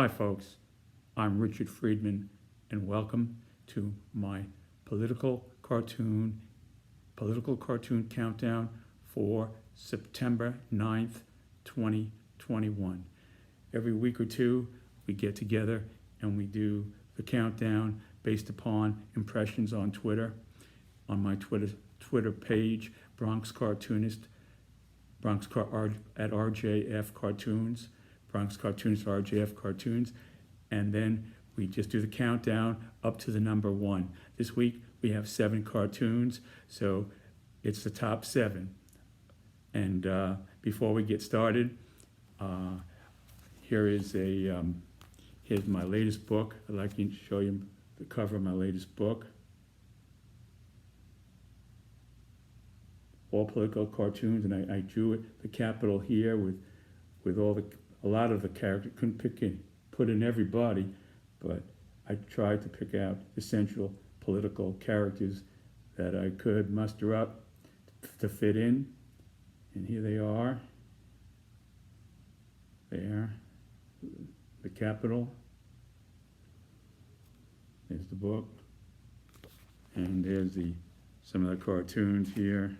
Hi folks, I'm Richard Friedman and welcome to my political cartoon countdown for September 9th, 2021. Every week or two we get together and we do the countdown based upon impressions on Twitter, on my Twitter page, Bronx Cartoonist, at RJF Cartoons, Bronx Cartoonist RJF Cartoons, and then we just do the countdown up to the number 1. This week we have 7 cartoons, so it's the top 7. And before we get started, here's my latest book. I'd like to show you the cover of my latest book. All political cartoons, and I drew it, the capital here with a lot of the characters. Couldn't put in everybody, but I tried to pick out essential political characters that I could muster up to fit in. And here they are. There, the capital. There's the book, and there's some of the cartoons here.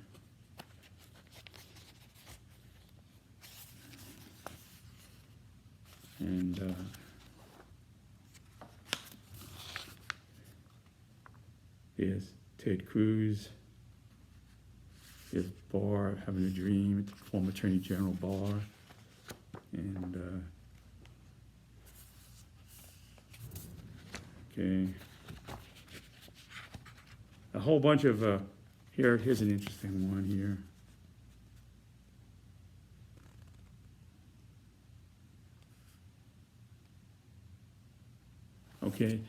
And here's Ted Cruz. Here's Barr having a dream, former Attorney General Barr. And okay, a whole bunch of here's an interesting one here. Okay,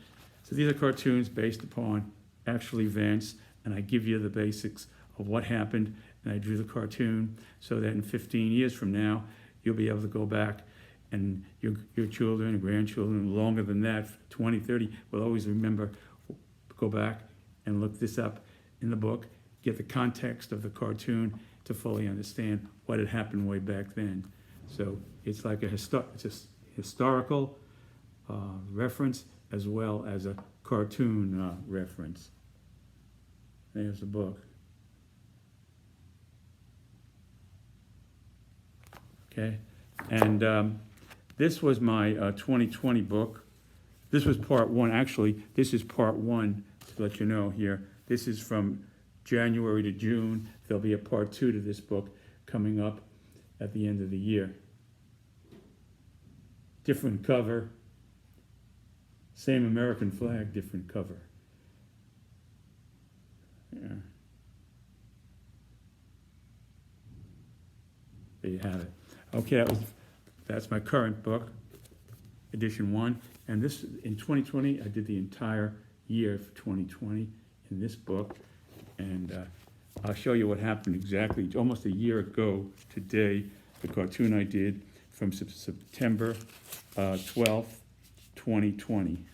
so these are cartoons based upon actual events, and I give you the basics of what happened, and I drew the cartoon so that in 15 years from now, you'll be able to go back, and your children and grandchildren, longer than that, 20, 30, will always remember, go back and look this up in the book, get the context of the cartoon to fully understand what had happened way back then. So it's like it's a historical reference as well as a cartoon reference. There's the book. Okay, and this was my 2020 book. This was part 1. Actually, this is part 1, to let you know here. This is from January to June. There'll be a part 2 to this book coming up at the end of the year. Different cover. Same American flag, different cover. Yeah. There you have it. Okay, that's my current book, edition 1. And this, in 2020, I did the entire year for 2020 in this book. And I'll show you what happened exactly almost a year ago today, the cartoon I did from September 12th, 2020.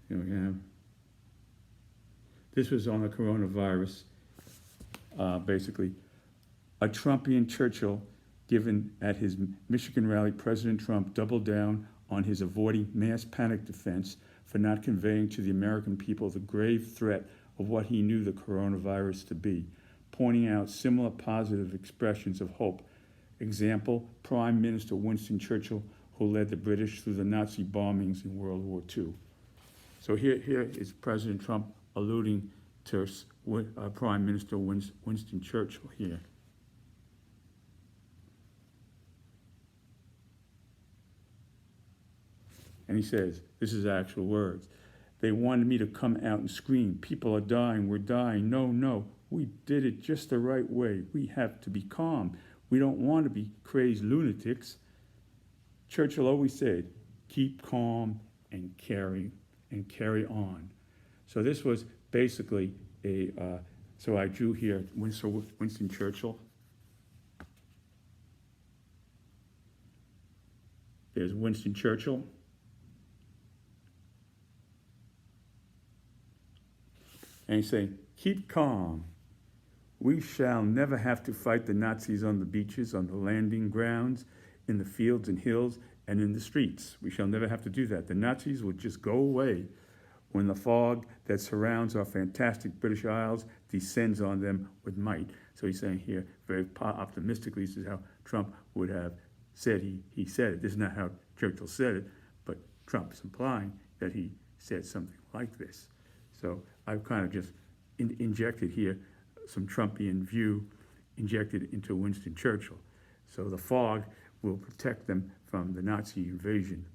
Here we have. This was on the coronavirus, basically. A Trumpian Churchill given at his Michigan rally, President Trump doubled down on his avoiding mass panic defense for not conveying to the American people the grave threat of what he knew the coronavirus to be, pointing out similar positive expressions of hope. Example, Prime Minister Winston Churchill, who led the British through the Nazi bombings in World War II. So here is President Trump alluding to Prime Minister Winston Churchill here. And he says, this is actual words, "They wanted me to come out and scream, 'People are dying, we're dying.' No, we did it just the right way. We have to be calm. We don't want to be crazed lunatics." Churchill always said, keep calm and carry on. So this was basically so I drew here Winston Churchill. There's Winston Churchill. And he's saying, keep calm. We shall never have to fight the Nazis on the beaches, on the landing grounds, in the fields and hills, and in the streets. We shall never have to do that. The Nazis will just go away when the fog that surrounds our fantastic British Isles descends on them with might. So he's saying here, very optimistically, this is how Trump would have said he said it. This is not how Churchill said it, but Trump's implying that he said something like this. So I've kind of just injected here some Trumpian view injected into Winston Churchill. So the fog will protect them from the Nazi invasion,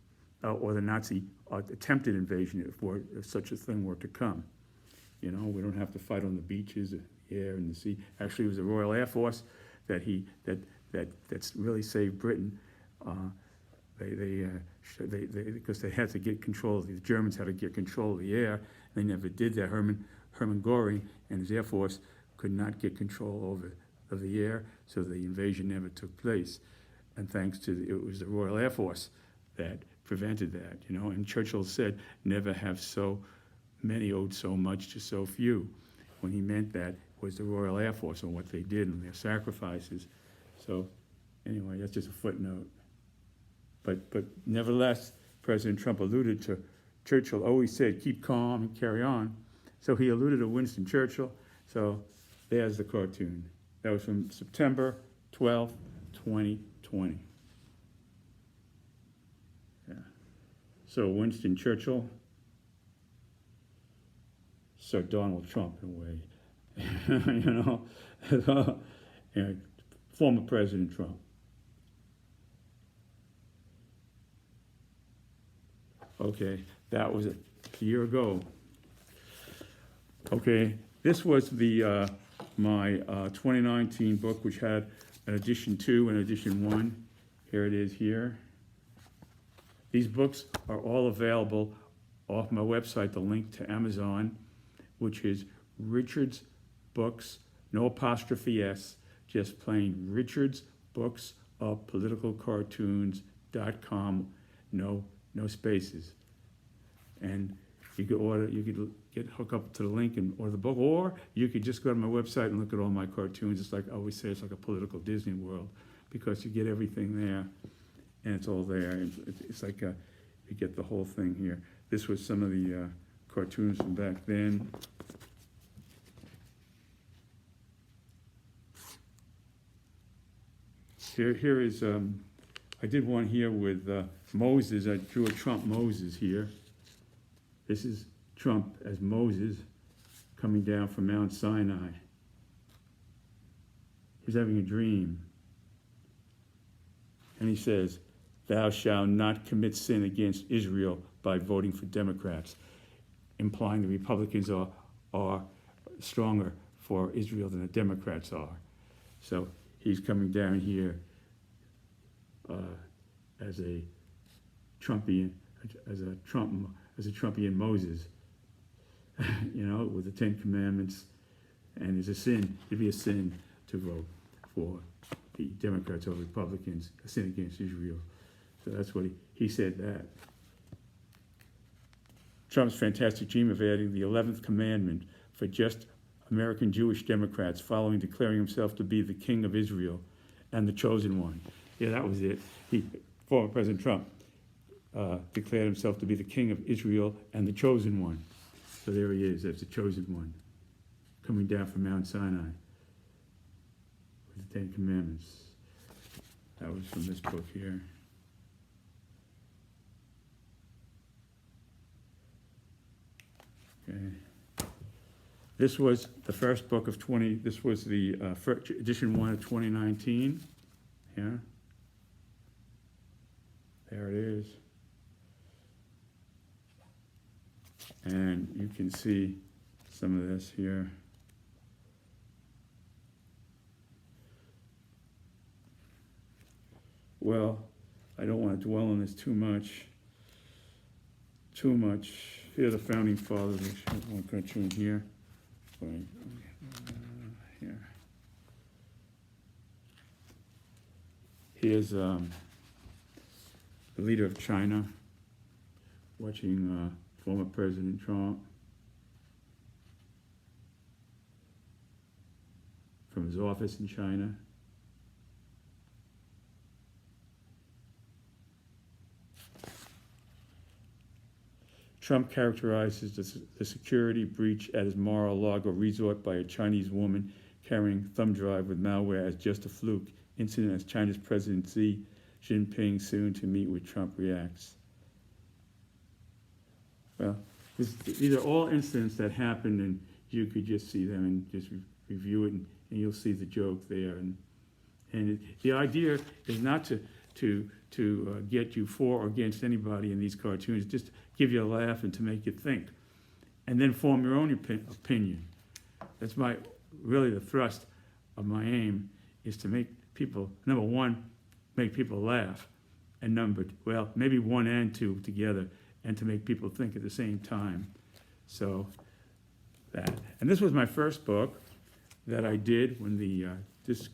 or the Nazi attempted invasion if such a thing were to come. You know, we don't have to fight on the beaches, the air, and the sea. Actually, it was the Royal Air Force that's really saved Britain. Because they had to get control of the Germans had to get control of the air. They never did that. Hermann Göring and his Air Force could not get control of the air, so the invasion never took place. And thanks to it was the Royal Air Force that prevented that, you know. And Churchill said, "Never have so many owed so much to so few." When he meant that was the Royal Air Force and what they did and their sacrifices. So anyway, that's just a footnote. But nevertheless, President Trump alluded to Churchill always said, keep calm and carry on. So he alluded to Winston Churchill. So there's the cartoon. That was from September 12th, 2020. Yeah. So Winston Churchill, Sir Donald Trump in a way, you know, former President Trump. Okay, that was a year ago. Okay, this was the my 2019 book, which had an edition 2 and edition 1. Here it is here. These books are all available off my website, the link to Amazon, which is Richard's Books, no apostrophe S, just plain Richard's Books of Political Cartoons.com, no spaces. And you could hook up to the link and order the book, or you could just go to my website and look at all my cartoons. It's like I always say, it's like a political Disney World, because you get everything there, and it's all there. It's like you get the whole thing here. This was some of the cartoons from back then. Here is, I did one here with Moses. I drew a Trump Moses here. This is Trump as Moses coming down from Mount Sinai. He's having a dream. And he says, "Thou shalt not commit sin against Israel by voting for Democrats," implying the Republicans are stronger for Israel than the Democrats are. So he's coming down here as a Trumpian Moses, you know, with the 10 Commandments, and it's a sin. It'd be a sin to vote for the Democrats or Republicans, a sin against Israel. So that's what he said that. Trump's fantastic dream of adding the 11th commandment for just American Jewish Democrats, following declaring himself to be the king of Israel and the chosen one. Yeah, that was it. Former President Trump declared himself to be the king of Israel and the chosen one. So there he is, as the chosen one, coming down from Mount Sinai with the 10 Commandments. That was from this book here. Okay. This was the first book of this was the edition 1 of 2019. Yeah. There it is. And you can see some of this here. Well, I don't want to dwell on this too much. Here are the founding fathers. One cartoon here. Here. Here's the leader of China watching former President Trump. of his office in China. Trump characterizes the security breach at his Mar-a-Lago resort by a Chinese woman carrying thumb drive with malware as just a fluke incident as China's President Xi Jinping, soon to meet with Trump, reacts. Well, these are all incidents that happened, and you could just see them and just review it, and you'll see the joke there. And the idea is not to get you for or against anybody in these cartoons, just to give you a laugh and to make you think, and then form your own opinion. That's really the thrust of my aim, is to make people, number one, make people laugh, and maybe one and two together, and to make people think at the same time. So that, and this was my first book that I did when this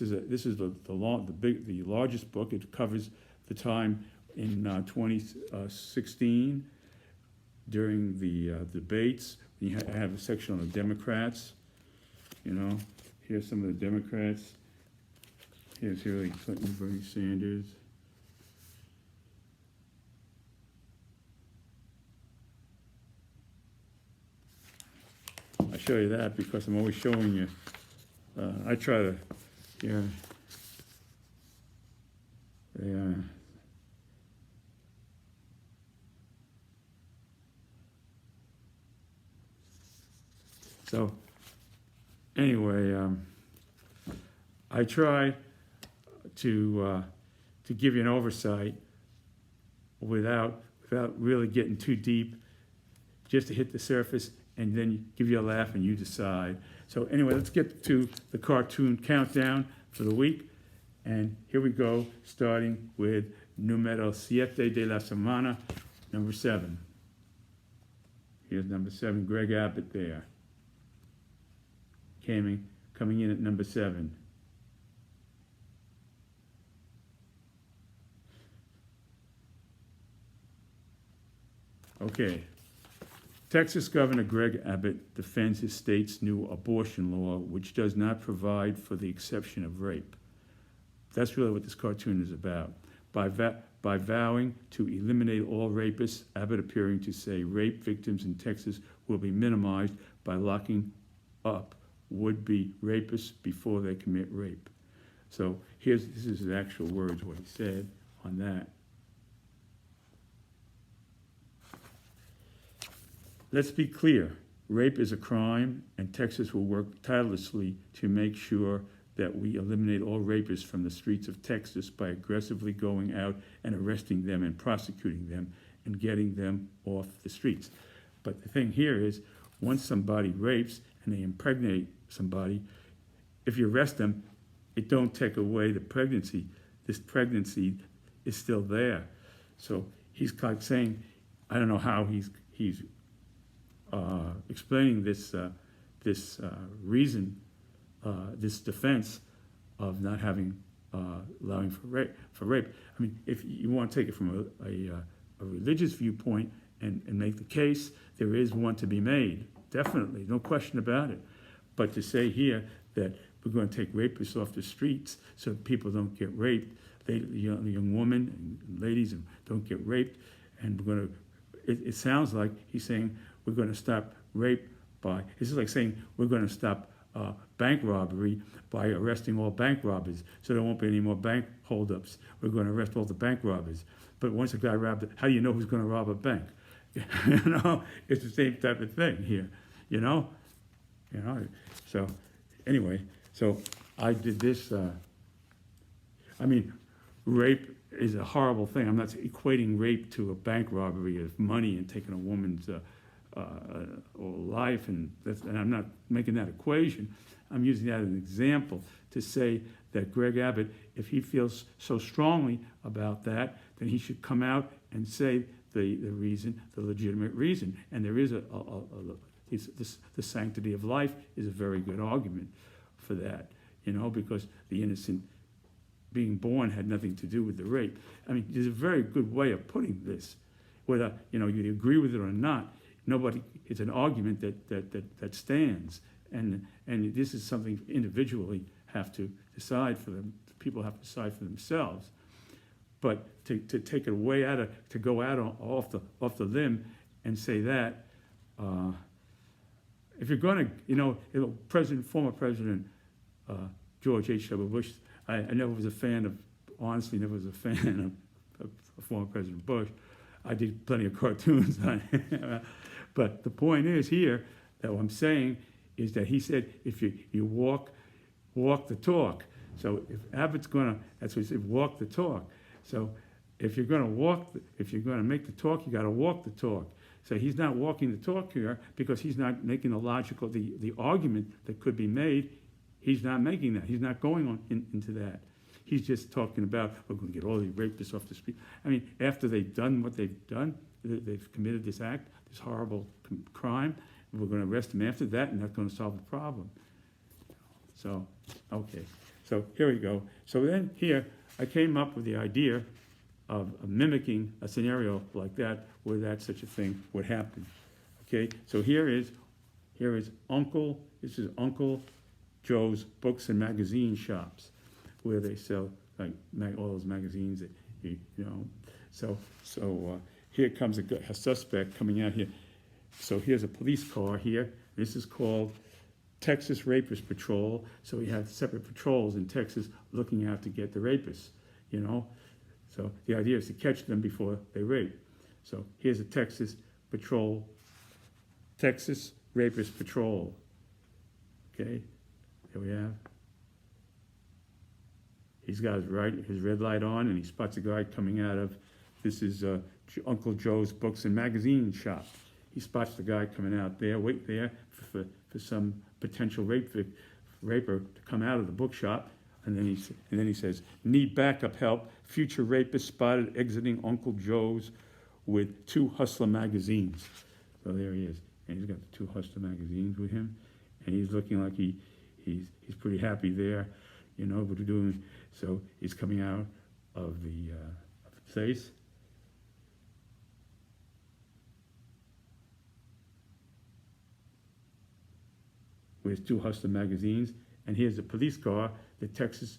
is the largest book. It covers the time in 2016 during the debates. I have a section on the Democrats. Here's some of the Democrats. Here's Hillary Clinton, Bernie Sanders. I show you that because I'm always showing you. I try to, So anyway, I try to give you an oversight without really getting too deep, just to hit the surface and then give you a laugh and you decide. So anyway, let's get to the cartoon countdown for the week. And here we go, starting with número 7 de la semana, number 7. Here's number 7, Greg Abbott there. Coming in at number 7. Okay. Texas Governor Greg Abbott defends his state's new abortion law, which does not provide for the exception of rape. That's really what this cartoon is about. By vowing to eliminate all rapists, Abbott appearing to say rape victims in Texas will be minimized by locking up would-be rapists before they commit rape. So this is his actual words, what he said on that. Let's be clear, rape is a crime, and Texas will work tirelessly to make sure that we eliminate all rapists from the streets of Texas by aggressively going out and arresting them and prosecuting them and getting them off the streets. But the thing here is, once somebody rapes and they impregnate somebody, if you arrest them, it don't take away the pregnancy. This pregnancy is still there. So he's like saying, I don't know how he's explaining this reason, this defense of not having allowing for rape. I mean, if you want to take it from a religious viewpoint and make the case, there is one to be made, definitely, no question about it. But to say here that we're going to take rapists off the streets so people don't get raped, young women and ladies don't get raped, and we're going to, it sounds like he's saying we're going to stop rape it's like saying we're going to stop bank robbery by arresting all bank robbers, so there won't be any more bank holdups. We're going to arrest all the bank robbers. But once a guy robbed, how do you know who's going to rob a bank? It's the same type of thing here, So anyway, so I did this. Rape is a horrible thing. I'm not equating rape to a bank robbery of money and taking a woman's life, and I'm not making that equation. I'm using that as an example to say that Greg Abbott, if he feels so strongly about that, then he should come out and say the reason, the legitimate reason. And there is the sanctity of life is a very good argument for that, because the innocent being born had nothing to do with the rape. I mean, there's a very good way of putting this, whether you agree with it or not. It's an argument that stands, and this is something individually have to decide for them. People have to decide for themselves. But to take it way out of, to go out off the limb and say that, if you're going to, former President George H.W. Bush, I never was a fan of, honestly, never was a fan of former President Bush. I did plenty of cartoons on it. But the point is here, that what I'm saying is that he said, if you walk the talk. So if Abbott's going to, that's what he said, walk the talk. So if you're going to make the talk, you got to walk the talk. So he's not walking the talk here because he's not making the argument that could be made. He's not making that. He's not going on into that. He's just talking about, we're going to get all these rapists off the street. I mean, after they've done what they've done, they've committed this act, this horrible crime, we're going to arrest them after that, and that's going to solve the problem. So, okay. So here we go. So then here, I came up with the idea of mimicking a scenario like that, where that such a thing would happen. Okay, so here is Uncle Joe's Books and Magazine Shops, where they sell like all those magazines that you know. So here comes a suspect coming out here. So here's a police car here. This is called Texas Rapist Patrol. So we have separate patrols in Texas looking out to get the rapists, you know. So the idea is to catch them before they rape. So here's a Texas Rapist Patrol. Okay, here we have. He's got his red light on, and he spots a guy coming out of, this is Uncle Joe's Books and Magazine Shop. He spots the guy coming out there, wait there for some potential raper to come out of the bookshop, and then he says, "Need backup help. Future rapist spotted exiting Uncle Joe's with 2 Hustler magazines." So there he is, and he's got the 2 Hustler magazines with him, and he's looking like he's pretty happy there, you know what we're doing. So he's coming out of the place. With 2 Hustler magazines, and here's the police car, the Texas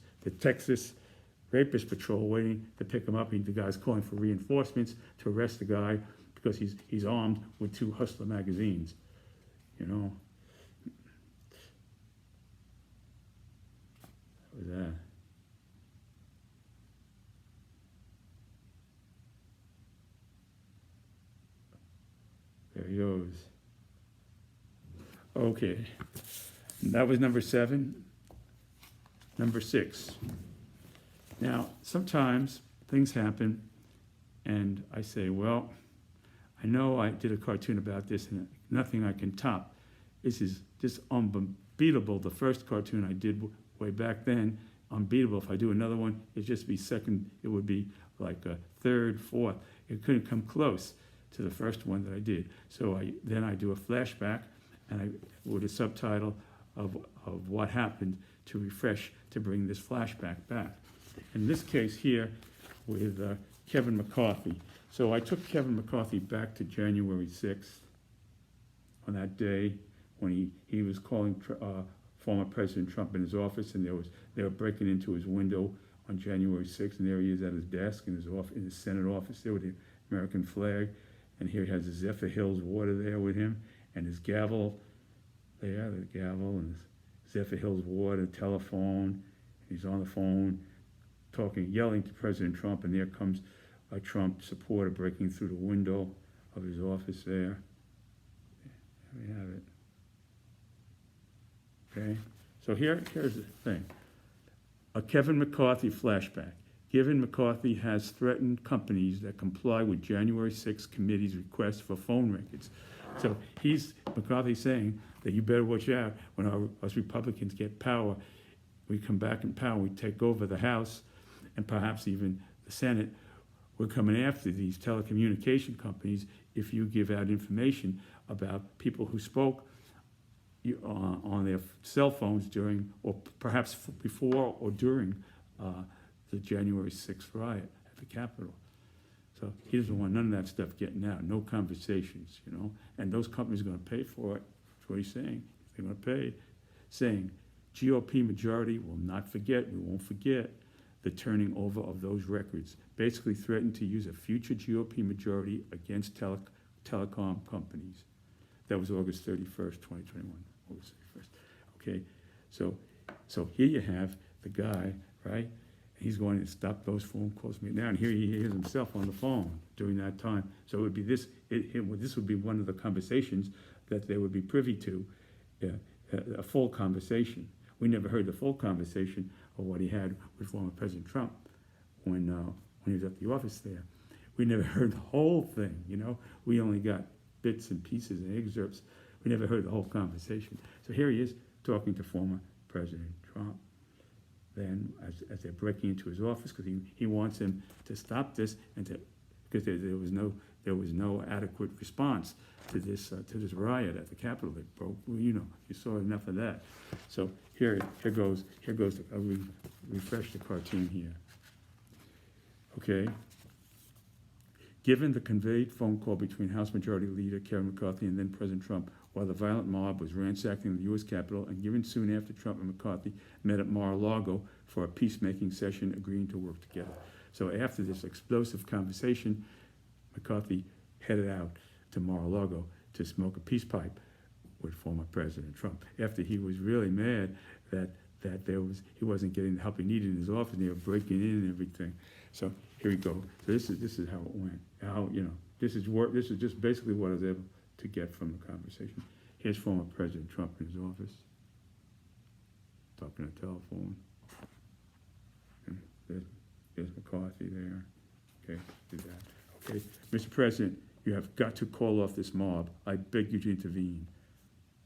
Rapist Patrol waiting to pick him up. The guy's calling for reinforcements to arrest the guy because he's armed with 2 Hustler magazines, you know. What was that? There he goes. Okay, that was number 7. Number 6. Now, sometimes things happen, and I say, well, I know I did a cartoon about this, and nothing I can top. This is just unbeatable. The first cartoon I did way back then, unbeatable. If I do another one, it'd just be second. It would be like a third, fourth. It couldn't come close to the first one that I did. So then I do a flashback, and with a subtitle of what happened to refresh, to bring this flashback back. In this case here, with Kevin McCarthy. So I took Kevin McCarthy back to January 6th, on that day when he was calling former President Trump in his office, and they were breaking into his window on January 6th, and there he is at his desk in his Senate office there with the American flag, and here he has his Zephyr Hills water there with him, and his gavel there, the gavel, and his Zephyr Hills water, telephone. He's on the phone, talking, yelling to President Trump, and there comes a Trump supporter breaking through the window of his office there. There we have it. Okay, so here's the thing. A Kevin McCarthy flashback. Kevin McCarthy has threatened companies that comply with January 6th committee's request for phone records. So McCarthy's saying that you better watch out when us Republicans get power. We come back in power, we take over the House and perhaps even the Senate. We're coming after these telecommunication companies if you give out information about people who spoke on their cell phones during, or perhaps before or during the January 6th riot at the Capitol. So he doesn't want none of that stuff getting out, no conversations, you know. And those companies are going to pay for it. That's what he's saying. They're going to pay saying, GOP majority will not forget, we won't forget the turning over of those records. Basically threatened to use a future GOP majority against telecom companies. That was August 31st, 2021, August 31st. Okay, so here you have the guy, right? He's going to stop those phone calls now, and here he hears himself on the phone during that time. So it would be this would be one of the conversations that they would be privy to, a full conversation. We never heard the full conversation of what he had with former President Trump when he was at the office there. We never heard the whole thing, you know. We only got bits and pieces and excerpts. We never heard the whole conversation. So here he is talking to former President Trump. Then, as they're breaking into his office, because he wants him to stop this, and because there was no adequate response to this riot at the Capitol that broke. Well, you know, you saw enough of that. So here goes. I'll refresh the cartoon here. Okay. Given the conveyed phone call between House Majority Leader Kevin McCarthy and then President Trump, while the violent mob was ransacking the U.S. Capitol, and given soon after Trump and McCarthy met at Mar-a-Lago for a peacemaking session, agreeing to work together. So after this explosive conversation, McCarthy headed out to Mar-a-Lago to smoke a peace pipe with former President Trump. After he was really mad that he wasn't getting the help he needed in his office, and they were breaking in and everything. So here we go. So this is how it went. This is just basically what I was able to get from the conversation. Here's former President Trump in his office, talking on the telephone. And there's McCarthy there. Okay, do that. Okay, Mr. President, you have got to call off this mob. I beg you to intervene.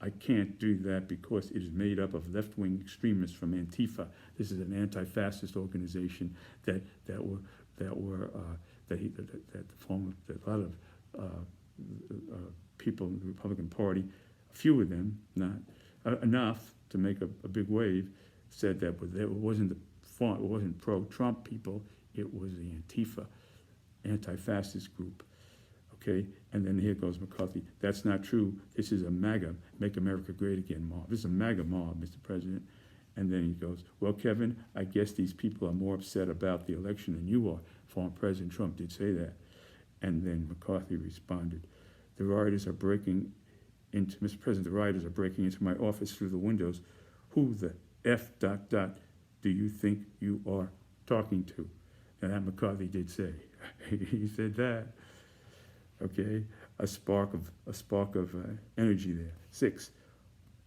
I can't do that because it is made up of left-wing extremists from Antifa. This is an anti-fascist organization that a lot of people in the Republican Party, a few of them, not enough to make a big wave, said that it wasn't pro-Trump people, it was the Antifa, anti-fascist group. Okay, and then here goes McCarthy. That's not true. This is a MAGA, Make America Great Again mob. This is a MAGA mob, Mr. President. And then he goes, well, Kevin, I guess these people are more upset about the election than you are. Former President Trump did say that. And then McCarthy responded, the rioters are breaking into, Mr. President, the rioters are breaking into my office through the windows. Who the F ... do you think you are talking to? And that McCarthy did say. He said that. Okay, a spark of energy there. 6,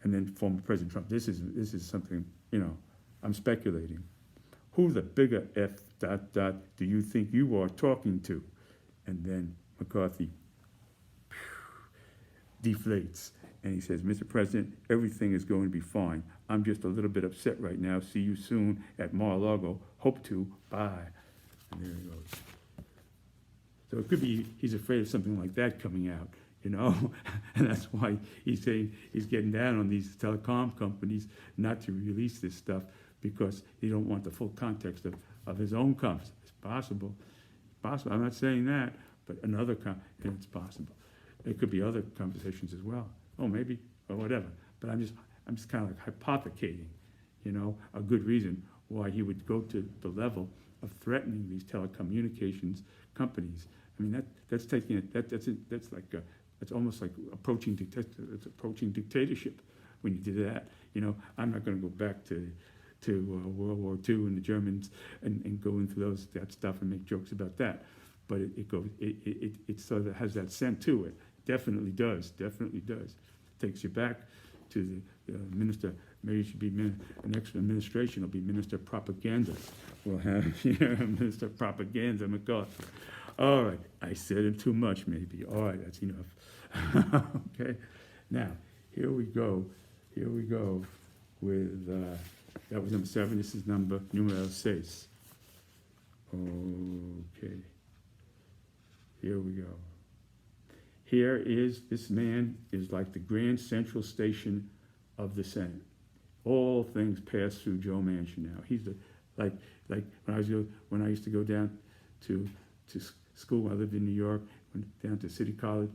and then former President Trump. This is something, you know, I'm speculating. Who the bigger F ... do you think you are talking to? And then McCarthy deflates, and he says, Mr. President, everything is going to be fine. I'm just a little bit upset right now. See you soon at Mar-a-Lago. Hope to. Bye. And there he goes. So it could be he's afraid of something like that coming out, you know, and that's why he's saying he's getting down on these telecom companies not to release this stuff, because he don't want the full context of his own conversation. It's possible. I'm not saying that, but it's possible. It could be other conversations as well. Oh, maybe, or whatever. But I'm just kind of like hypothecating, you know, a good reason why he would go to the level of threatening these telecommunications companies. I mean, that's taking it. That's almost like approaching dictatorship when you do that. You know, I'm not going to go back to World War II and the Germans and go into that stuff and make jokes about that. But it sort of has that scent to it. Definitely does. Takes you back to the minister. Maybe it should be next administration will be Minister Propaganda. We'll have Minister Propaganda McCarthy. All right, I said it too much maybe. All right, that's enough. Okay, now here we go with, that was number 7, this is numero 6. Okay, here we go. This man is like the Grand Central Station of the Senate. All things pass through Joe Manchin now. He's like when I used to go down to school. I lived in New York, went down to City College.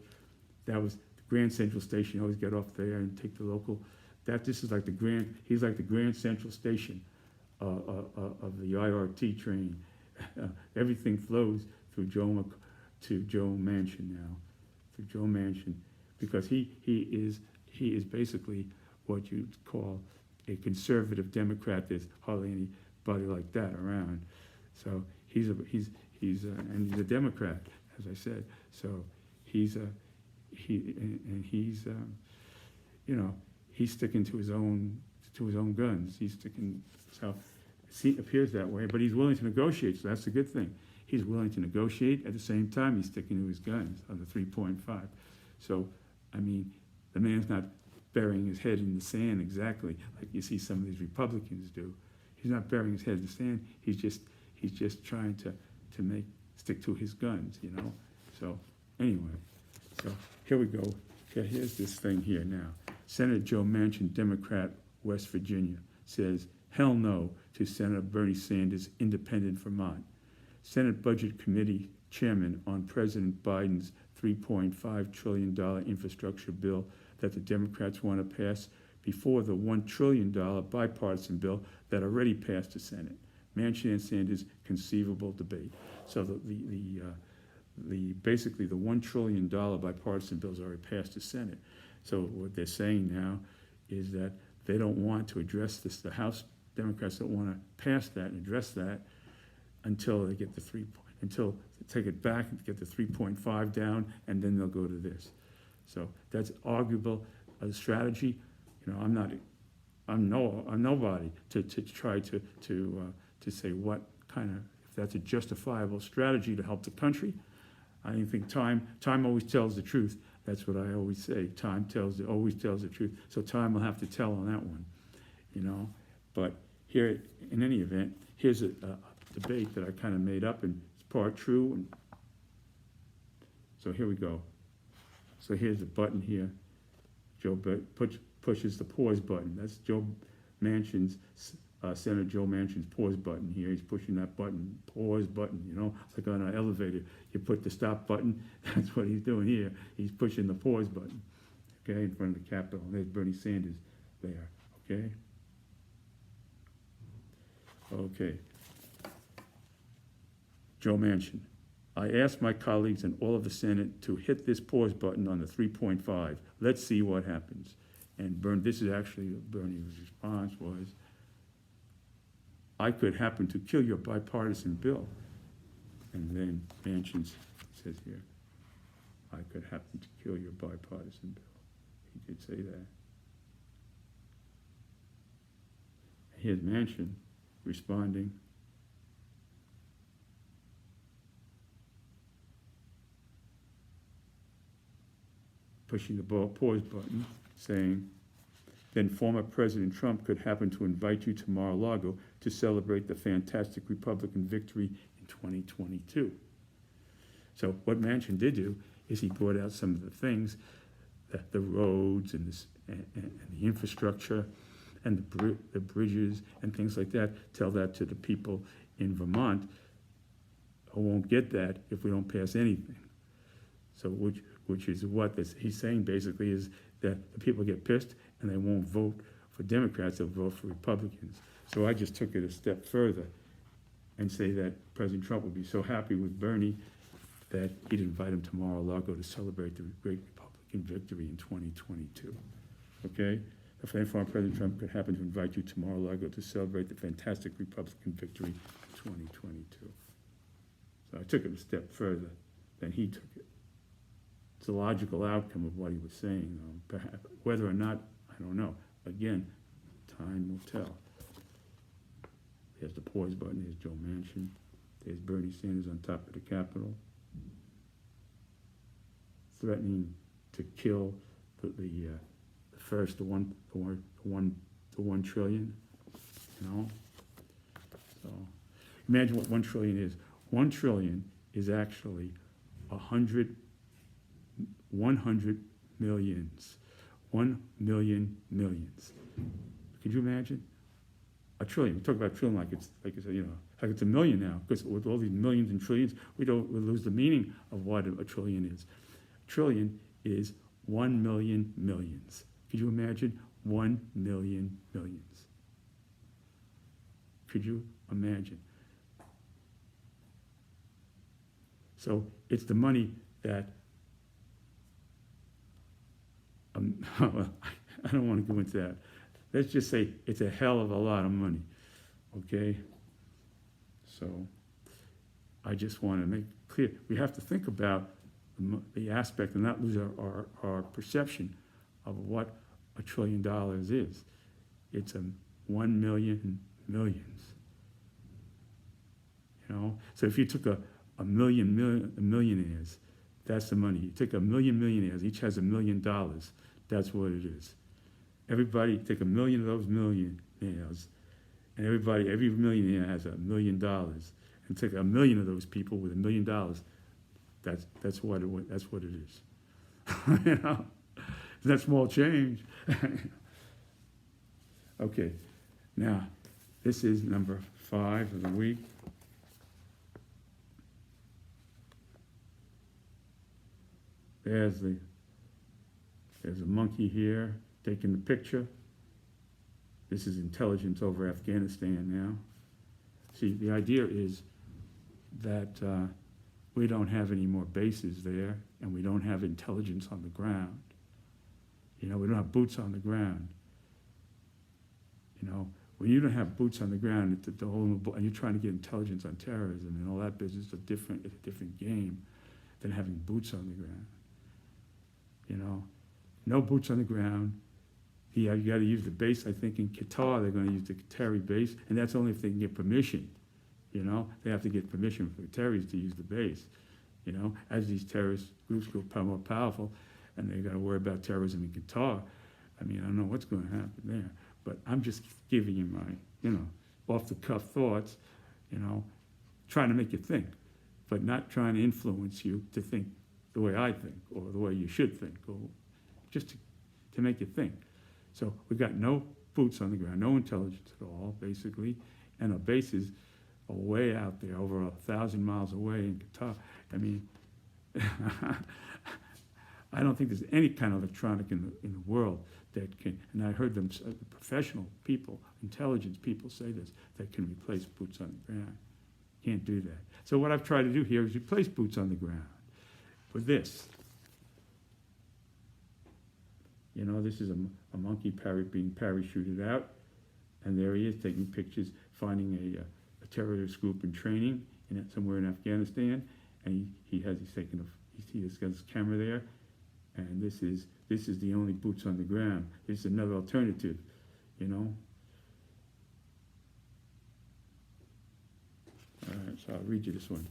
That was the Grand Central Station. You always get off there and take the local This is like he's like the Grand Central Station of the IRT train. Everything flows through Joe Manchin now, through Joe Manchin, because he is basically what you'd call a conservative Democrat. There's hardly anybody like that around. So he's a Democrat, as I said. So he's sticking to his own guns. He's sticking. So it appears that way, but he's willing to negotiate. So that's a good thing. He's willing to negotiate. At the same time, he's sticking to his guns on the 3.5. So, I mean, the man's not burying his head in the sand exactly like you see some of these Republicans do. He's not burying his head in the sand. He's just trying to stick to his guns, you know. So anyway, so here we go. Okay, here's this thing here now. Senator Joe Manchin, Democrat, West Virginia, says hell no to Senator Bernie Sanders, Independent Vermont. Senate Budget Committee Chairman on President Biden's $3.5 trillion infrastructure bill that the Democrats want to pass before the $1 trillion bipartisan bill that already passed the Senate. Manchin and Sanders conceivable debate. So basically the $1 trillion bipartisan bill has already passed the Senate. So what they're saying now is that they don't want to address this. The House Democrats don't want to pass that and address that until they get until they take it back and get the 3.5 down, and then they'll go to this. So that's arguable as strategy. You know, I'm nobody to try to say what kind of, if that's a justifiable strategy to help the country. I think time always tells the truth. That's what I always say. Time always tells the truth. So time will have to tell on that one, you know. But here, in any event, here's a debate that I kind of made up, and it's part true. And so here we go. So here's the button here. Joe pushes the pause button. That's Senator Joe Manchin's pause button here. He's pushing that button, pause button, you know. It's like on an elevator. You put the stop button. That's what he's doing here. He's pushing the pause button, okay, in front of the Capitol. There's Bernie Sanders there, okay? Okay. Joe Manchin. I asked my colleagues in all of the Senate to hit this pause button on the 3.5. Let's see what happens. And this is actually Bernie's response was, I could happen to kill your bipartisan bill. And then Manchin says here, I could happen to kill your bipartisan bill. He did say that. Here's Manchin responding. Pushing the pause button, saying, then former President Trump could happen to invite you to Mar-a-Lago to celebrate the fantastic Republican victory in 2022. So what Manchin did do is he brought out some of the things, that the roads and the infrastructure and the bridges and things like that, tell that to the people in Vermont who won't get that if we don't pass anything. So which is what he's saying basically is that the people get pissed and they won't vote for Democrats, they'll vote for Republicans. So I just took it a step further and say that President Trump would be so happy with Bernie that he'd invite him to Mar-a-Lago to celebrate the great Republican victory in 2022. Okay? If former President Trump could happen to invite you to Mar-a-Lago to celebrate the fantastic Republican victory in 2022. So I took it a step further than he took it. It's a logical outcome of what he was saying, though. Perhaps, whether or not, I don't know. Again, time will tell. There's the pause button. There's Joe Manchin. There's Bernie Sanders on top of the Capitol, threatening to kill the $1 trillion. You know. So imagine what $1 trillion is. $1 trillion is actually 100 millions. 1 million millions. Could you imagine? A trillion. We talk about trillion like it's a million now, because with all these millions and trillions, we lose the meaning of what a trillion is. A trillion is 1 million millions. Could you imagine 1 million millions. Could you imagine? So it's the money that, I don't want to go into that. Let's just say it's a hell of a lot of money, okay? So I just want to make clear, we have to think about the aspect and not lose our perception of what $1 trillion is. It's 1 million millions. You know, so if you took a million millionaires, that's the money. You take a million millionaires, each has $1 million. That's what it is. Everybody take 1 million of those millionaires, and every millionaire has $1 million, and take 1 million of those people with $1 million. That's what it is. You know, it's not small change. Okay, now this is number 5 of the week. There's a monkey here taking the picture. This is intelligence over Afghanistan now. See, the idea is that we don't have any more bases there, and we don't have intelligence on the ground. You know, we don't have boots on the ground. You know, when you don't have boots on the ground, and you're trying to get intelligence on terrorism and all that business, it's a different game than having boots on the ground. You know, no boots on the ground. You got to use the base. I think in Qatar they're going to use the Qatari base, and that's only if they can get permission. You know, they have to get permission for the Qataris to use the base. You know, as these terrorist groups go more powerful, and they got to worry about terrorism in Qatar. I mean, I don't know what's going to happen there, but I'm just giving you my, off the cuff thoughts. You know, trying to make you think, but not trying to influence you to think the way I think, or the way you should think, or just to make you think. So we've got no boots on the ground, no intelligence at all, basically, and our bases are way out there, over 1,000 miles away in Qatar. I mean, I don't think there's any kind of electronic in the world that can, and I heard them, professional people, intelligence people say this, that can replace boots on the ground. Can't do that. So what I've tried to do here is replace boots on the ground with this. You know, this is a monkey being parachuted out, and there he is taking pictures, finding a terrorist group in training somewhere in Afghanistan, and he's got his camera there, and this is the only boots on the ground. This is another alternative, you know. All right, so I'll read you this one.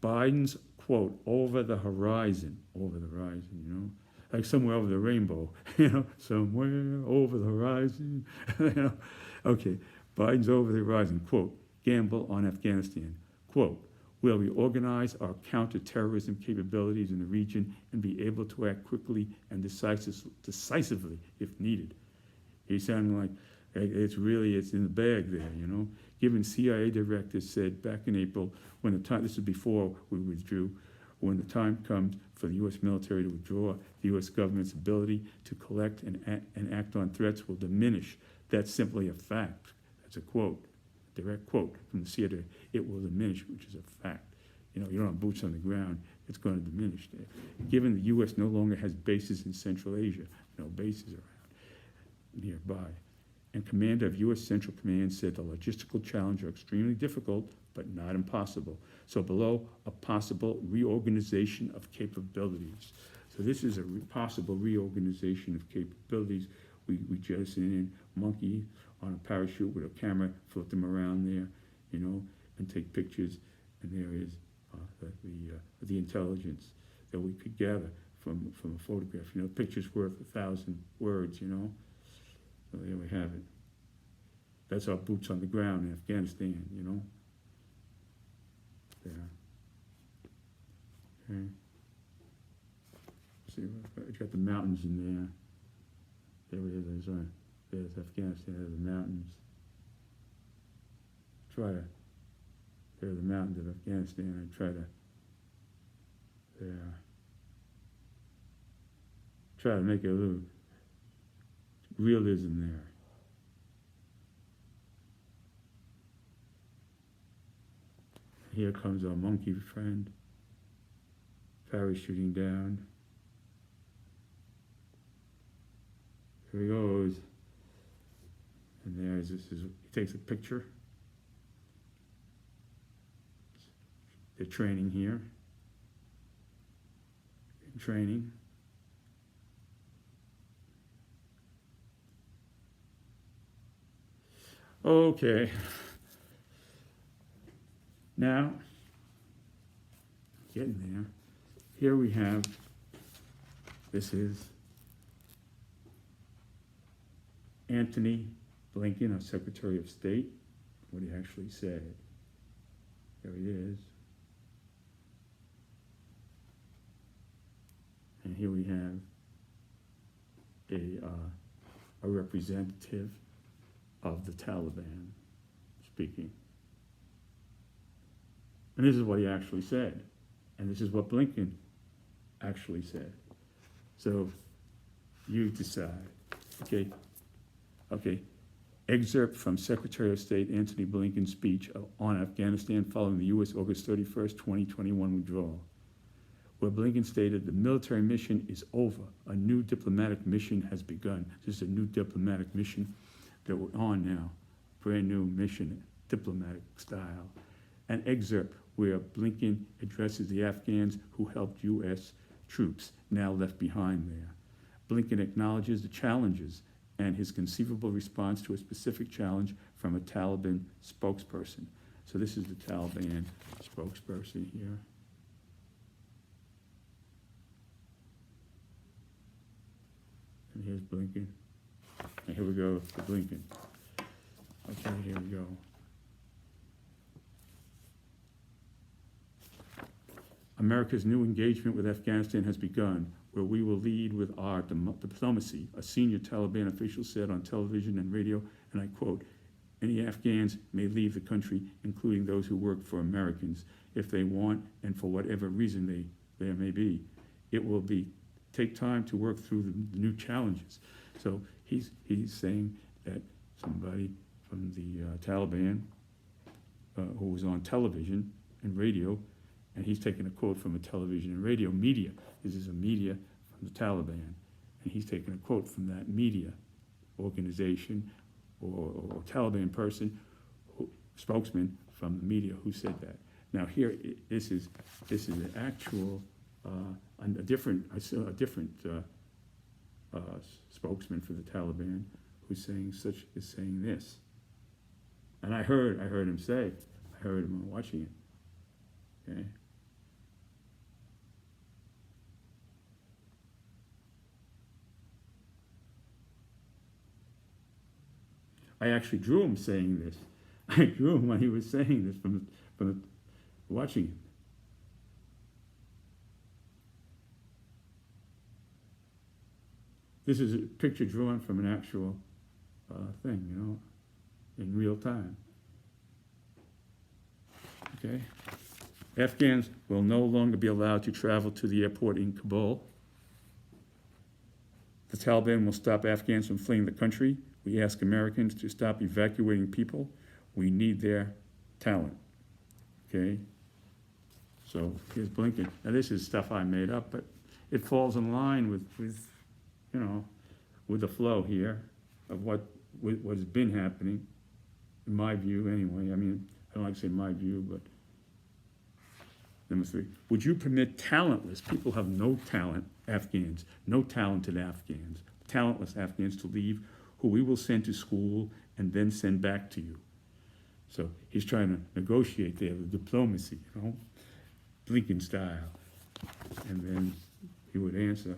Biden's quote, over the horizon, you know, like somewhere over the rainbow, you know, somewhere over the horizon, you know. Okay, Biden's over the horizon, quote, gamble on Afghanistan, quote, will we organize our counterterrorism capabilities in the region and be able to act quickly and decisively if needed. He's sounding like it's in the bag there, you know. Given CIA directors said back in April, this is before we withdrew, when the time comes for the U.S. military to withdraw, the U.S. government's ability to collect and act on threats will diminish. That's simply a fact. That's a quote, a direct quote from the CIA. It will diminish, which is a fact. You know, you don't have boots on the ground, it's going to diminish there. Given the U.S. no longer has bases in Central Asia, no bases around nearby. And commander of U.S. Central Command said the logistical challenges are extremely difficult, but not impossible. So below, a possible reorganization of capabilities. So this is a possible reorganization of capabilities. We jettison in monkey on a parachute with a camera, float them around there, you know, and take pictures. And there is the intelligence that we could gather from a photograph. You know, picture's worth 1,000 words, you know. So there we have it. That's our boots on the ground in Afghanistan, you know. There. Okay. See, it's got the mountains in there. There it is. There's Afghanistan. There's the mountains. There are the mountains of Afghanistan. I try to make it a little, realism there. Here comes our monkey friend, parachuting down. Here he goes. And there's he takes a picture. They're training here. In training. Okay. Now, getting there. Here we have, this is Antony Blinken, our Secretary of State, what he actually said. There he is. And here we have a representative of the Taliban speaking. And this is what he actually said. And this is what Blinken actually said. So you decide. Okay. Excerpt from Secretary of State Antony Blinken's speech on Afghanistan following the U.S. August 31st, 2021 withdrawal, where Blinken stated the military mission is over. A new diplomatic mission has begun. This is a new diplomatic mission that we're on now. Brand new mission, diplomatic style. An excerpt where Blinken addresses the Afghans who helped U.S. troops now left behind there. Blinken acknowledges the challenges and his conceivable response to a specific challenge from a Taliban spokesperson. So this is the Taliban spokesperson here. And here's Blinken. And here we go to Blinken. Okay, here we go. America's new engagement with Afghanistan has begun, where we will lead with our diplomacy, a senior Taliban official said on television and radio, and I quote, "Any Afghans may leave the country, including those who work for Americans, if they want and for whatever reason there may be. It will take time to work through the new challenges." So he's saying that somebody from the Taliban who was on television and radio, and he's taking a quote from a television and radio media. This is a media from the Taliban. And he's taking a quote from that media organization or Taliban person, spokesman from the media who said that. Now here, this is an actual, a different spokesman for the Taliban who's saying this. And I heard him watching it. Okay. I actually drew him saying this. I drew him when he was saying this from watching it. This is a picture drawn from an actual thing, in real time. Okay. Afghans will no longer be allowed to travel to the airport in Kabul. The Taliban will stop Afghans from fleeing the country. We ask Americans to stop evacuating people. We need their talent. Okay? So here's Blinken. Now this is stuff I made up, but it falls in line with the flow here of what's been happening, in my view anyway. I mean, I don't like to say my view, but number 3, would you permit talentless, people have no talent, Afghans, no talented Afghans, talentless Afghans to leave, who we will send to school and then send back to you? So he's trying to negotiate there with diplomacy, Blinken style. And then he would answer,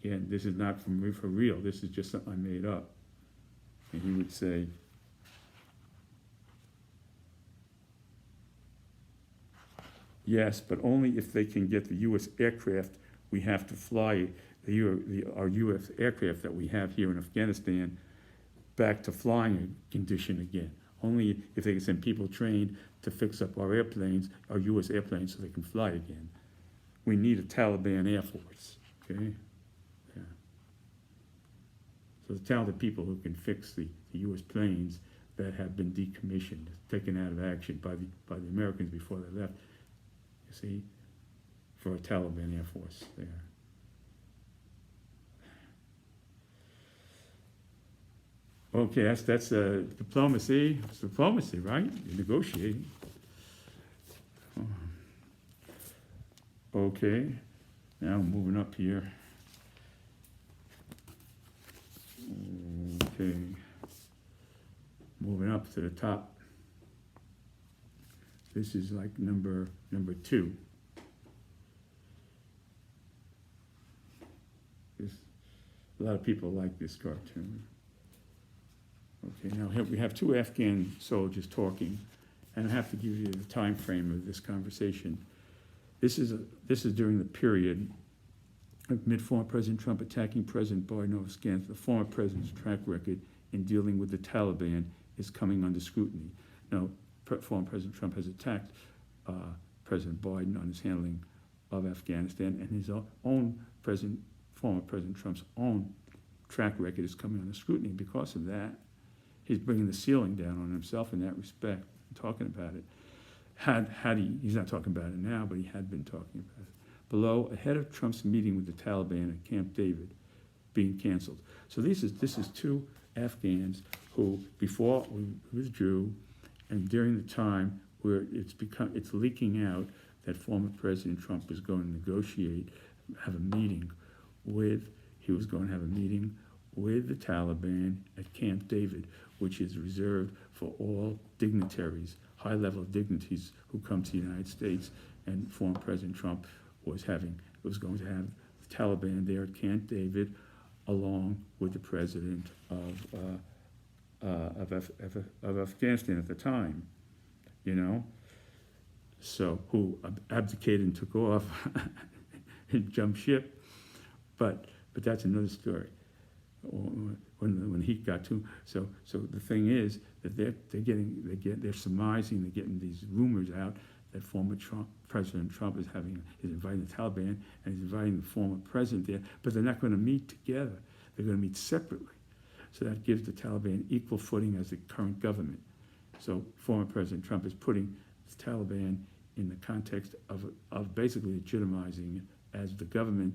again, this is not for real, this is just something I made up. And he would say, yes, but only if they can get the U.S. aircraft we have to fly, our U.S. aircraft that we have here in Afghanistan, back to flying condition again. Only if they can send people trained to fix up our airplanes, our U.S. airplanes, so they can fly again. We need a Taliban Air Force, okay? Yeah. So the talented people who can fix the U.S. planes that have been decommissioned, taken out of action by the Americans before they left, you see, for a Taliban Air Force there. Okay, that's diplomacy. It's diplomacy, right? You're negotiating. Okay, now moving up here. Okay, moving up to the top. This is like number 2. A lot of people like this cartoon. Okay, now here we have 2 Afghan soldiers talking, and I have to give you the time frame of this conversation. This is during the period of former President Trump attacking President Biden of Afghanistan. The former president's track record in dealing with the Taliban is coming under scrutiny. Now, former President Trump has attacked President Biden on his handling of Afghanistan, and his own former President Trump's own track record is coming under scrutiny. Because of that, he's bringing the ceiling down on himself in that respect, talking about it. He's not talking about it now, but he had been talking about it. Below, ahead of Trump's meeting with the Taliban at Camp David being canceled. So this is 2 Afghans who, before we withdrew, and during the time where it's leaking out that former President Trump was going to negotiate, he was going to have a meeting with the Taliban at Camp David, which is reserved for all dignitaries, high-level dignitaries who come to the United States, and former President Trump was going to have the Taliban there at Camp David, along with the president of Afghanistan at the time, so who abdicated and took off and jumped ship, but that's another story. When he got to so the thing is that they're surmising, they're getting these rumors out that former President Trump is inviting the Taliban, and he's inviting the former president there, but they're not going to meet together. They're going to meet separately. So that gives the Taliban equal footing as the current government. So former President Trump is putting the Taliban in the context of basically legitimizing it as the government.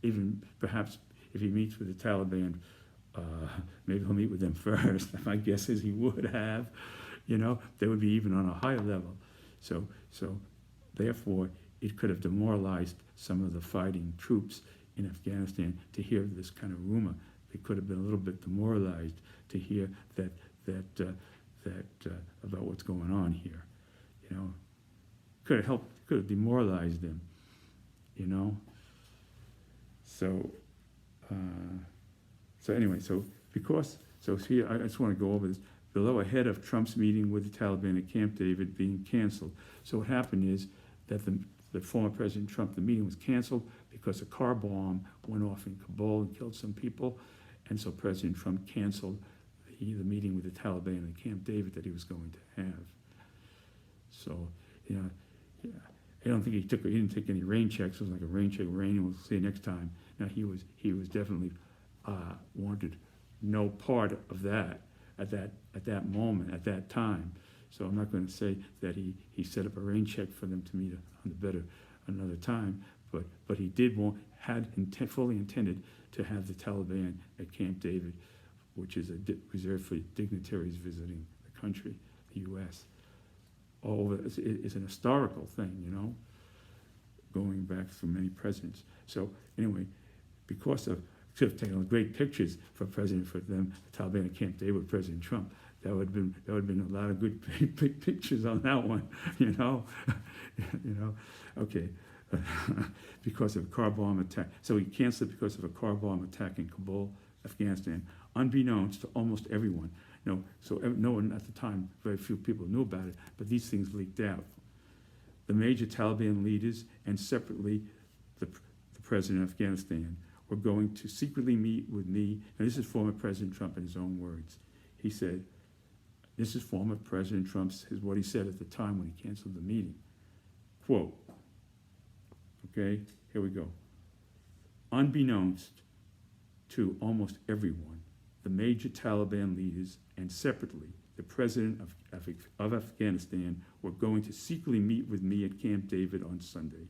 Even perhaps if he meets with the Taliban, maybe he'll meet with them first. My guess is he would have. They would be even on a higher level. So therefore, it could have demoralized some of the fighting troops in Afghanistan to hear this kind of rumor. They could have been a little bit demoralized to hear that about what's going on here. Could have demoralized them. So anyway, here I just want to go over this. Below, ahead of Trump's meeting with the Taliban at Camp David being canceled. So what happened is that the former President Trump, the meeting was canceled because a car bomb went off in Kabul and killed some people, and so President Trump canceled the meeting with the Taliban at Camp David that he was going to have. So, I don't think he didn't take any rain checks. It was like a rain check, rain, we'll see you next time. Now he was definitely wanted no part of that at that moment, at that time. So I'm not going to say that he set up a rain check for them to meet on the better another time, but he fully intended to have the Taliban at Camp David, which is reserved for dignitaries visiting the country, the U.S. It's an historical thing, going back through many presidents. So anyway, because of could have taken great pictures for them, the Taliban at Camp David with President Trump. That would have been a lot of good big pictures on that one, Okay, because of a car bomb attack. So he canceled because of a car bomb attack in Kabul, Afghanistan, unbeknownst to almost everyone. So no one at the time, very few people knew about it, but these things leaked out. The major Taliban leaders and separately the president of Afghanistan were going to secretly meet with me. And this is former President Trump in his own words. He said, this is former President Trump's, is what he said at the time when he canceled the meeting. Quote, okay, here we go. Unbeknownst to almost everyone, the major Taliban leaders, and separately, the president of Afghanistan, were going to secretly meet with me at Camp David on Sunday.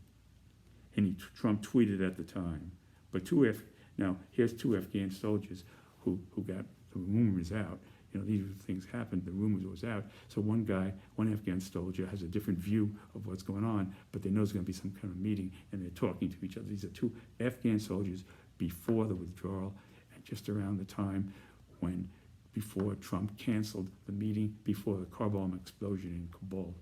And Trump tweeted at the time. But now, here's 2 Afghan soldiers who got the rumors out. These things happened, the rumors was out. So one Afghan soldier has a different view of what's going on, but they know there's going to be some kind of meeting, and they're talking to each other. These are 2 Afghan soldiers before the withdrawal, and just around the time before Trump canceled the meeting, before the car bomb explosion in Kabul.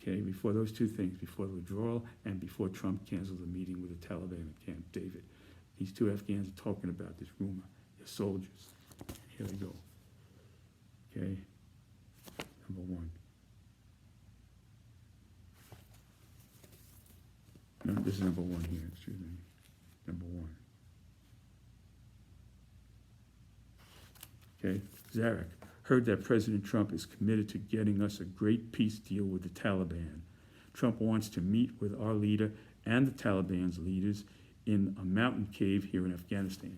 Okay, before those 2 things, before the withdrawal and before Trump canceled the meeting with the Taliban at Camp David. These 2 Afghans are talking about this rumor. They're soldiers. Here they go. Okay, number 1. No, this is number 1 here, excuse me. Number 1. Okay, Zarek, heard that President Trump is committed to getting us a great peace deal with the Taliban. Trump wants to meet with our leader and the Taliban's leaders in a mountain cave here in Afghanistan.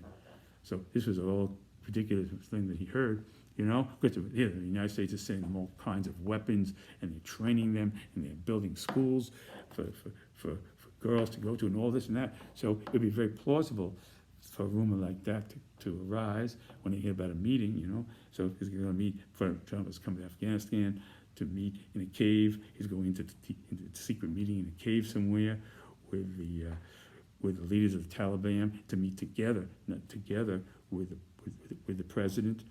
So this was all ridiculous thing that he heard. Because the United States is sending them all kinds of weapons, and they're training them, and they're building schools for girls to go to, and all this and that. So it would be very plausible for a rumor like that to arise when they hear about a meeting, So he's going to meet, Trump is coming to Afghanistan to meet in a cave. He's going into a secret meeting in a cave somewhere with the leaders of the Taliban to meet together with the president.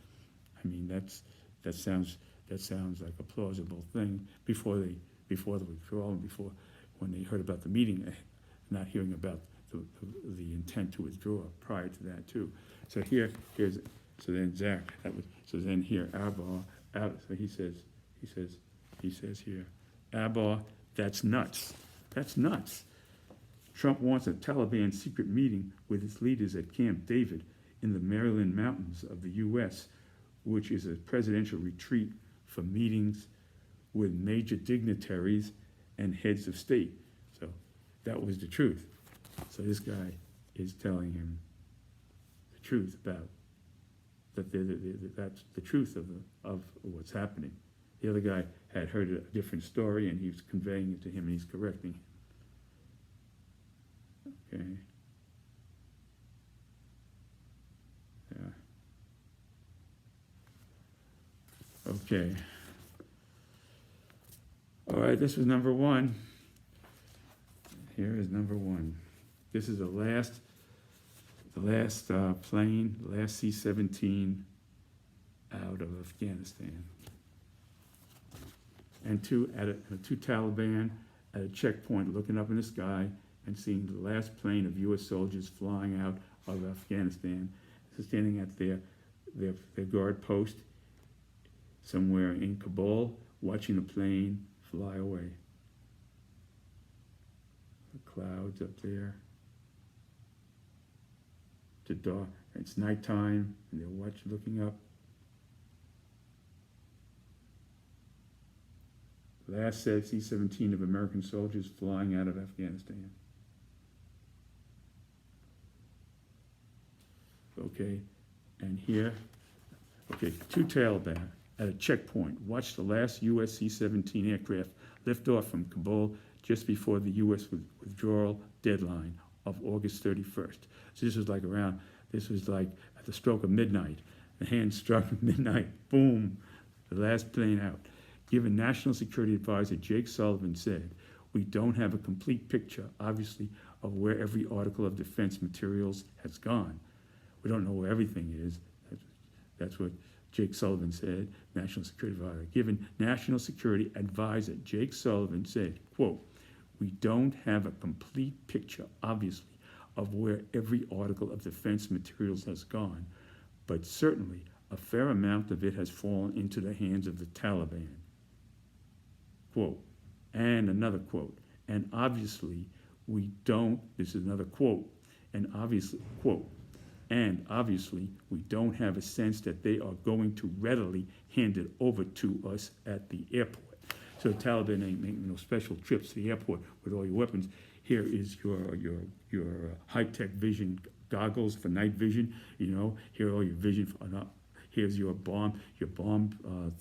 I mean, that sounds like a plausible thing before the withdrawal and before when they heard about the meeting, not hearing about the intent to withdraw prior to that too. So then Zach, here Abba, so he says here, Abba, that's nuts. That's nuts. Trump wants a Taliban secret meeting with its leaders at Camp David in the Maryland mountains of the U.S., which is a presidential retreat for meetings with major dignitaries and heads of state. So that was the truth. So this guy is telling him the truth about that's the truth of what's happening. The other guy had heard a different story, and he was conveying it to him, and he's correcting him. Okay. Yeah. Okay. All right, this was number 1. Here is number 1. This is the last plane, the last C-17 out of Afghanistan. And two Taliban at a checkpoint looking up in the sky and seeing the last plane of U.S. soldiers flying out of Afghanistan. So standing at their guard post somewhere in Kabul, watching the plane fly away. The clouds up there. It's dark. It's nighttime, and they're looking up. Last C-17 of American soldiers flying out of Afghanistan. Okay, and here, okay, 2 Taliban at a checkpoint watched the last U.S. C-17 aircraft lift off from Kabul just before the U.S. withdrawal deadline of August 31st. So this was like at the stroke of midnight. The hand struck at midnight, boom, the last plane out. Given National Security Advisor Jake Sullivan said, "We don't have a complete picture, obviously, of where every article of defense materials has gone. We don't know where everything is." That's what Jake Sullivan said, National Security Advisor. Given National Security Advisor Jake Sullivan said, quote, "We don't have a complete picture, obviously, of where every article of defense materials has gone, but certainly a fair amount of it has fallen into the hands of the Taliban." Quote, and another quote, "And obviously we don't," this is another quote, "and obviously, quote, and obviously we don't have a sense that they are going to readily hand it over to us at the airport." So the Taliban ain't making no special trips to the airport with all your weapons. Here is your high-tech vision goggles for night vision. You know, here are all your vision. Here's your bomb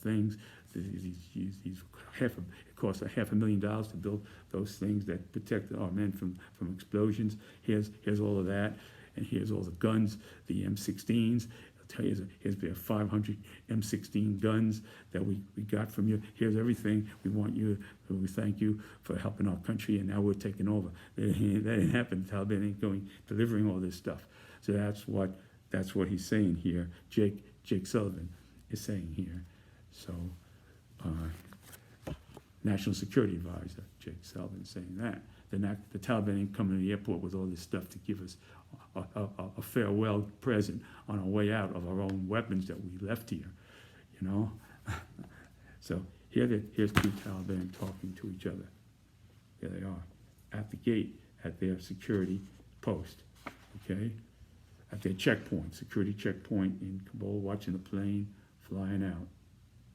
things. These it costs $500,000 to build those things that protect our men from explosions. Here's all of that, and here's all the guns, the M16s. I'll tell you, here's 500 M16 guns that we got from you. Here's everything. We thank you for helping our country, and now we're taking over. That didn't happen. The Taliban ain't delivering all this stuff. So that's what he's saying here. Jake Sullivan is saying here. So, National Security Advisor Jake Sullivan saying that. The Taliban ain't coming to the airport with all this stuff to give us a farewell present on our way out of our own weapons that we left here, you know. So here's two Taliban talking to each other. Here they are, at the gate, at their security post, okay? At their checkpoint, security checkpoint in Kabul, watching the plane flying out.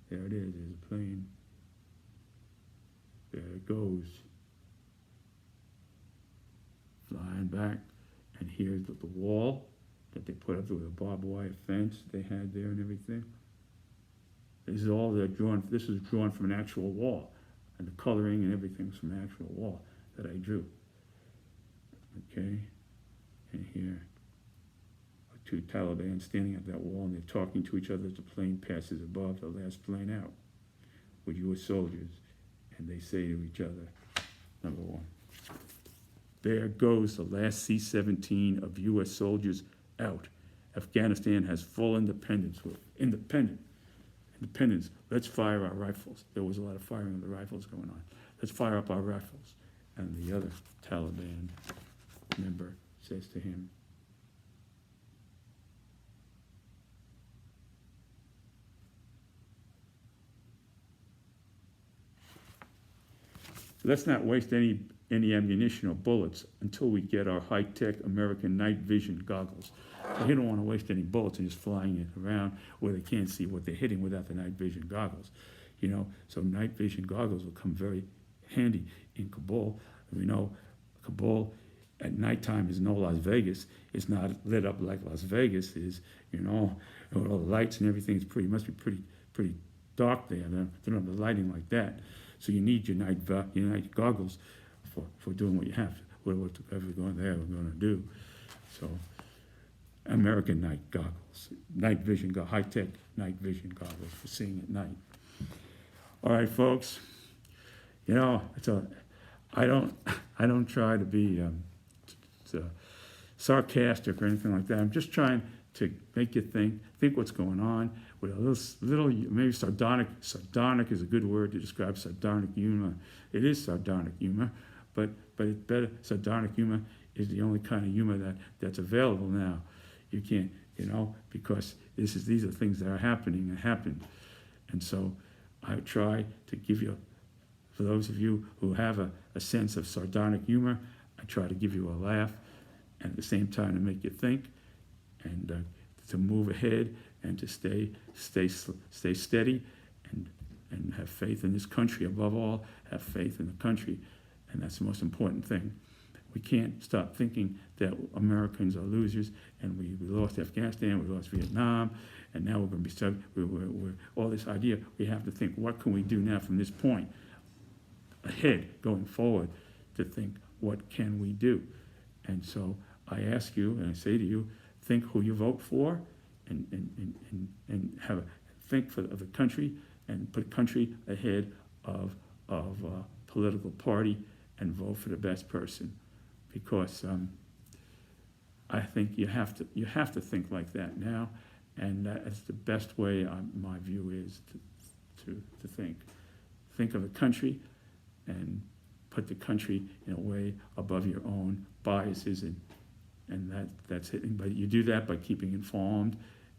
There it is, there's a plane. There it goes. Flying back. And here's the wall that they put up with a barbed wire fence they had there and everything. This is all they're drawn. This is drawn from an actual wall. And the coloring and everything's from an actual wall that I drew. Okay? And here are two Taliban standing at that wall, and they're talking to each other as the plane passes above the last plane out with U.S. soldiers. And they say to each other, number one, there goes the last C-17 of U.S. soldiers out. Afghanistan has full independence. We're independence. Let's fire our rifles. There was a lot of firing of the rifles going on. Let's fire up our rifles. And the other Taliban member says to him, let's not waste any ammunition or bullets until we get our high-tech American night vision goggles. So you don't want to waste any bullets and just flying it around where they can't see what they're hitting without the night vision goggles. You know, so night vision goggles will come very handy in Kabul. We know Kabul at nighttime is no Las Vegas. It's not lit up like Las Vegas is, you know, with all the lights and everything. Must be pretty dark there. They don't have the lighting like that. So you need your night goggles for doing what you have to, whatever we're going there, we're going to do. So, American night goggles, night vision, high-tech night vision goggles for seeing at night. All right, folks. You know, I don't try to be sarcastic or anything like that. I'm just trying to make you think what's going on with a little maybe sardonic. Sardonic is a good word to describe sardonic humor. It is sardonic humor, but it's better. Sardonic humor is the only kind of humor that's available now. You can't, you know, because these are things that are happening and happened. And so I try to give you, for those of you who have a sense of sardonic humor, I try to give you a laugh and at the same time to make you think and to move ahead and to stay steady and have faith in this country. Above all, have faith in the country, and that's the most important thing. We can't stop thinking that Americans are losers, and we lost Afghanistan, we lost Vietnam, and now we're going to be stuck. We're all this idea. We have to think, what can we do now from this point ahead, going forward, to think, what can we do? And so I ask you, and I say to you, think who you vote for, and think of the country, and put country ahead of political party, and vote for the best person, because I think you have to think like that now, and that's the best way. My view is to think of the country, and put the country in a way above your own biases, and that's it. But you do that by keeping informed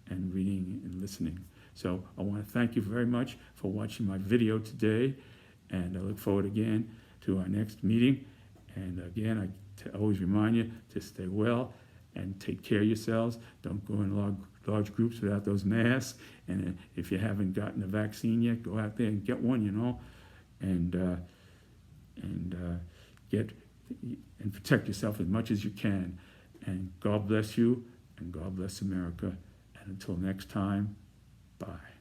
and reading and listening. So I want to thank you very much for watching my video today, and I look forward again to our next meeting. And again, I always remind you to stay well and take care of yourselves. Don't go in large groups without those masks. And if you haven't gotten the vaccine yet, go out there and get one, you know, and protect yourself as much as you can. And God bless you, and God bless America. And until next time, bye.